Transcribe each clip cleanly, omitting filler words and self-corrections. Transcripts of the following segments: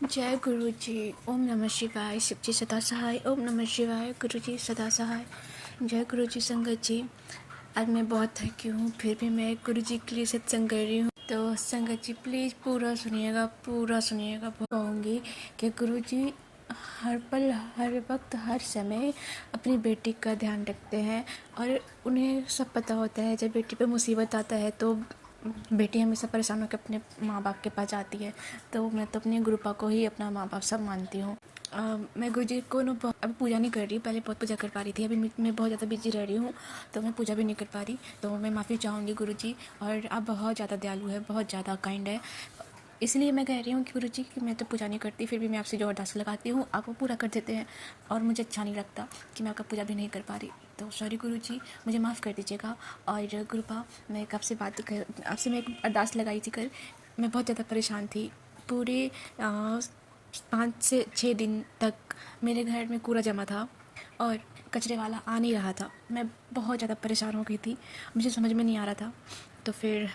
जय गुरु जी। ओम नमः शिवाय। शिव जी सदा सहाय। ओम नमः शिवाय। गुरु जी सदा सहाय। जय गुरु जी। संगत जी, आज मैं बहुत थकी हूँ, फिर भी मैं गुरु जी के लिए सत्संग कर रही हूँ। तो संगत जी प्लीज़ पूरा सुनिएगा, पूरा सुनिएगा। कहूँगी कि गुरु जी हर पल, हर वक्त, हर समय अपनी बेटी का ध्यान रखते हैं और उन्हें सब पता होता है जब बेटी पे मुसीबत आता है तो बेटी हमेशा परेशान होकर अपने माँ बाप के पास जाती है। तो मैं तो अपने गुरुपा को ही अपना माँ बाप सब मानती हूँ। मैं गुरु जी को अभी पूजा नहीं कर रही, पहले बहुत पूजा कर पा रही थी, अभी मैं बहुत ज़्यादा बिजी रह रही हूँ तो मैं पूजा भी नहीं कर पा रही। तो मैं माफ़ी चाहूँगी गुरु जी। और आप बहुत ज़्यादा दयालु है, बहुत ज़्यादा काइंड है, इसलिए मैं कह रही हूँ कि गुरु जी कि मैं तो पूजा नहीं करती, फिर भी मैं आपसे जो अरदास लगाती हूँ आप वो पूरा कर देते हैं और मुझे अच्छा नहीं लगता कि मैं आपका पूजा भी नहीं कर पा रही। तो सॉरी गुरु जी, मुझे माफ़ कर दीजिएगा। और गुरुपा, मैं एक आपसे आपसे मैं एक अरदास लगाई थी कल। मैं बहुत ज़्यादा परेशान थी। पूरे 5 से 6 दिन तक मेरे घर में कूड़ा जमा था और कचरे वाला आ नहीं रहा था। मैं बहुत ज़्यादा परेशान हो गई थी, मुझे समझ में नहीं आ रहा था। तो फिर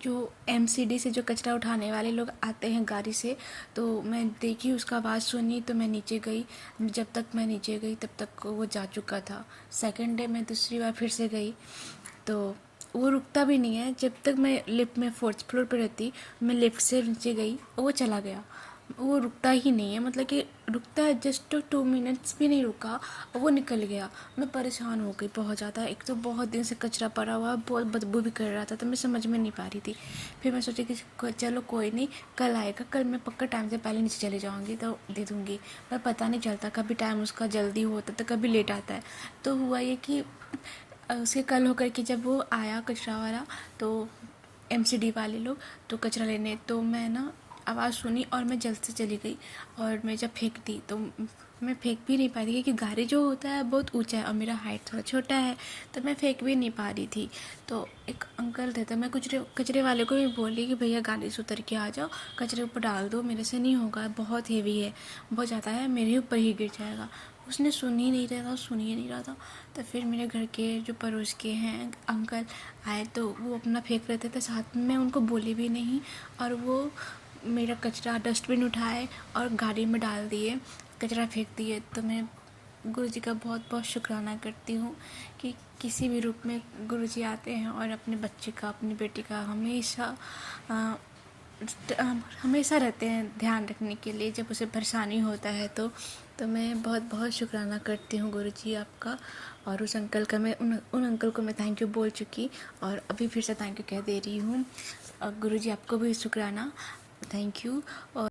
जो एमसीडी से जो कचरा उठाने वाले लोग आते हैं गाड़ी से, तो मैं देखी, उसका आवाज़ सुनी तो मैं नीचे गई। जब तक मैं नीचे गई तब तक वो जा चुका था। सेकंड डे मैं दूसरी बार फिर से गई तो वो रुकता भी नहीं है। जब तक मैं लिफ्ट में 4th फ्लोर पर रहती, मैं लिफ्ट से नीचे गई और वो चला गया। वो रुकता ही नहीं है, मतलब कि रुकता है जस्ट 2 मिनट्स भी नहीं रुका और वो निकल गया। मैं परेशान हो गई बहुत ज़्यादा। एक तो बहुत दिन से कचरा पड़ा हुआ, बहुत बदबू भी कर रहा था, तो मैं समझ में नहीं पा रही थी। फिर मैं सोची कि चलो कोई नहीं, कल आएगा, कल मैं पक्का टाइम से पहले नीचे चले जाऊँगी तो दे दूँगी। पर पता नहीं चलता, कभी टाइम उसका जल्दी होता तो कभी लेट आता है। तो हुआ ये कि उसके कल होकर के जब वो आया कचरा वाला, तो एमसीडी वाले लोग तो कचरा लेने, तो मैं ना आवाज़ सुनी और मैं जल्द से चली गई। और मैं जब फेंकती तो मैं फेंक भी नहीं पा रही क्योंकि गाड़ी जो होता है बहुत ऊंचा है और मेरा हाइट थोड़ा छोटा है, तो मैं फेंक भी नहीं पा रही थी। तो एक अंकल थे, तो मैं कचरे वाले को भी बोली कि भैया गाड़ी से उतर के आ जाओ, कचरे ऊपर डाल दो, मेरे से नहीं होगा, बहुत हेवी है, बहुत ज़्यादा है, मेरे ऊपर ही गिर जाएगा। उसने सुन ही नहीं रहा था। तो फिर मेरे घर के जो पड़ोस के हैं अंकल आए, तो वो अपना फेंक रहे थे साथ में, मैं उनको बोली भी नहीं और वो मेरा कचरा डस्टबिन उठाए और गाड़ी में डाल दिए, कचरा फेंक दिए। तो मैं गुरु जी का बहुत बहुत शुक्राना करती हूँ कि किसी भी रूप में गुरु जी आते हैं और अपने बच्चे का, अपनी बेटी का हमेशा रहते हैं ध्यान रखने के लिए जब उसे परेशानी होता है। तो मैं बहुत बहुत शुक्राना करती हूँ गुरु जी आपका। और उस अंकल का मैं उन अंकल को मैं थैंक यू बोल चुकी और अभी फिर से थैंक यू कह दे रही हूँ। और गुरु जी आपको भी शुक्राना, थैंक यू। और